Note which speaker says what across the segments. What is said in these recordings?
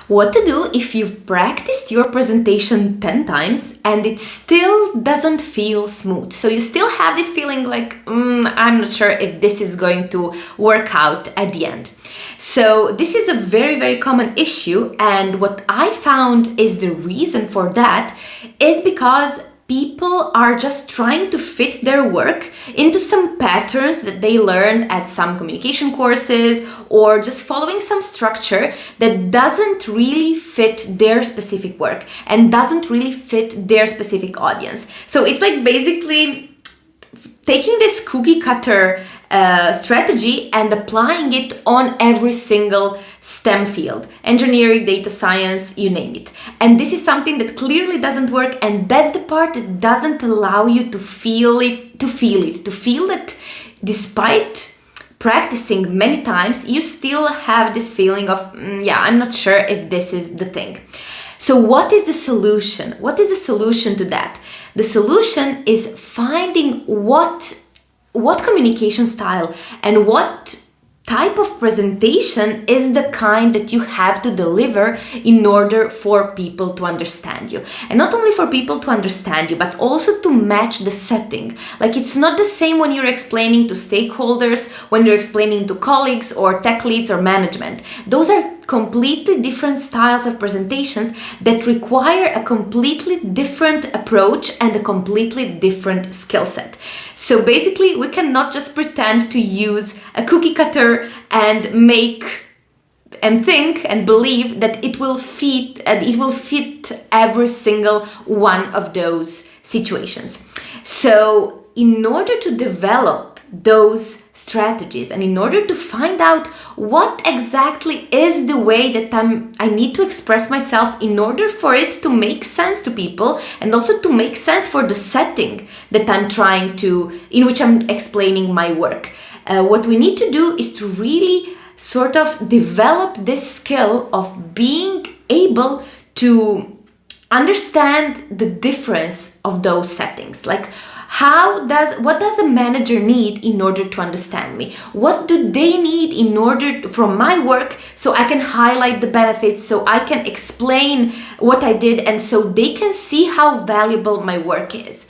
Speaker 1: What to do if you've practiced your presentation 10 times and it still doesn't feel smooth. So you still have this feeling like, I'm not sure if this is going to work out at the end. So this is a very, very common issue. And what I found is the reason for that is because people are just trying to fit their work into some patterns that they learned at some communication courses, or just following some structure that doesn't really fit their specific work and doesn't really fit their specific audience. So it's like basically taking this cookie cutter strategy and applying it on every single STEM field, engineering, data science, you name it. And this is something that clearly doesn't work, and that's the part that doesn't allow you to feel that despite practicing many times, you still have this feeling of, I'm not sure if this is the thing. So what is the solution? What is the solution to that? The solution is finding what communication style and what type of presentation is the kind that you have to deliver in order for people to understand you. And not only for people to understand you, but also to match the setting. Like, it's not the same when you're explaining to stakeholders, when you're explaining to colleagues or tech leads or management. Those are completely different styles of presentations that require a completely different approach and a completely different skill set. So basically, we cannot just pretend to use a cookie cutter and make and think and believe that it will fit every single one of those situations. So in order to develop those strategies and in order to find out what exactly is the way that I need to express myself in order for it to make sense to people and also to make sense for the setting that in which I'm explaining my work. What we need to do is to really sort of develop this skill of being able to understand the difference of those settings. Like, what does a manager need in order to understand me? What do they need from my work so I can highlight the benefits, so I can explain what I did, and so they can see how valuable my work is?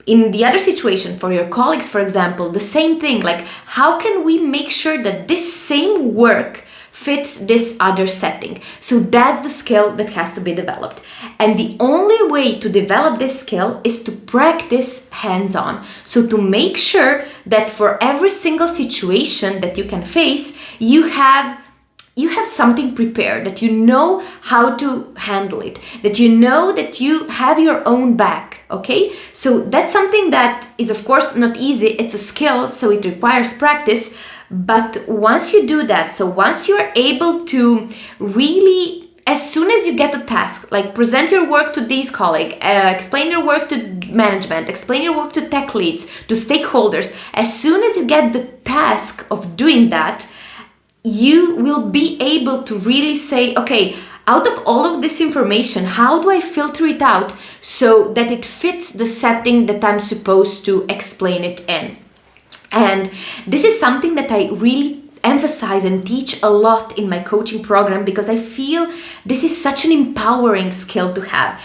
Speaker 1: In the other situation, for your colleagues, for example, the same thing. Like, how can we make sure that this same work fits this other setting? So that's the skill that has to be developed. And the only way to develop this skill is to practice hands-on. So to make sure that for every single situation that you can face, you have something prepared, that you know how to handle it, that you know that you have your own back, okay? So that's something that is, of course, not easy. It's a skill, so it requires practice. But once you do that, so once you're able to really, as soon as you get the task, like present your work to these colleagues, explain your work to management, explain your work to tech leads, to stakeholders, as soon as you get the task of doing that, you will be able to really say, okay, out of all of this information, how do I filter it out so that it fits the setting that I'm supposed to explain it in? And this is something that I really emphasize and teach a lot in my coaching program, because I feel this is such an empowering skill to have,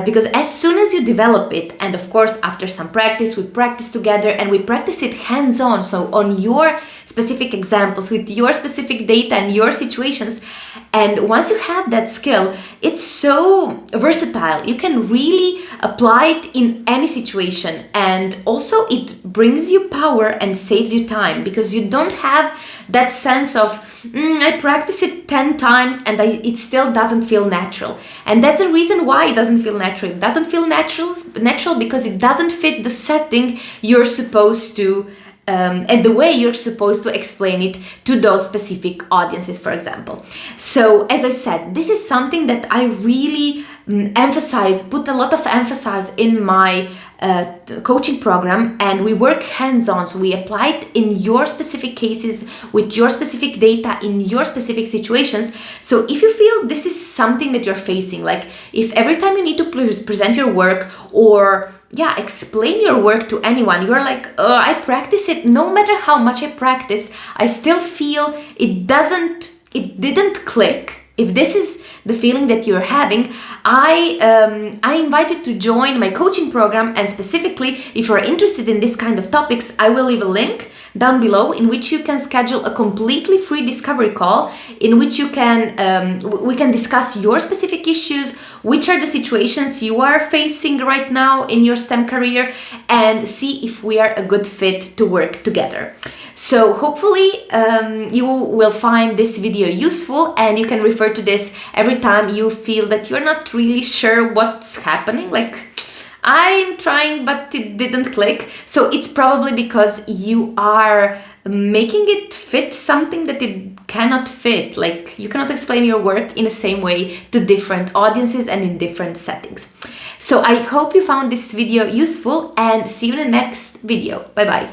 Speaker 1: because as soon as you develop it, and of course after some practice, we practice together and we practice it hands-on, so on your specific examples with your specific data and your situations. And once you have that skill, it's so versatile. You can really apply it in any situation, and also it brings you power and saves you time, because you don't have that sense of I practice it 10 times and it still doesn't feel natural. And that's the reason why it doesn't feel natural. It doesn't feel natural because it doesn't fit the setting you're supposed to and the way you're supposed to explain it to those specific audiences, for example. So as I said, this is something that I really put a lot of emphasis in my coaching program, and we work hands-on. So we apply it in your specific cases with your specific data in your specific situations. So if you feel this is something that you're facing, like if every time you need to present your work or explain your work to anyone, you're like, I practice it, no matter how much I practice, I still feel it didn't click If this is the feeling that you're having, I invite you to join my coaching program, and specifically, if you're interested in this kind of topics, I will leave a link down below in which you can schedule a completely free discovery call in which you can we can discuss your specific issues, which are the situations you are facing right now in your STEM career, and see if we are a good fit to work together. So hopefully you will find this video useful, and you can refer to this every time you feel that you're not really sure what's happening. Like, I'm trying, but it didn't click. So it's probably because you are making it fit something that it cannot fit. Like, you cannot explain your work in the same way to different audiences and in different settings. So I hope you found this video useful, and see you in the next video. Bye bye.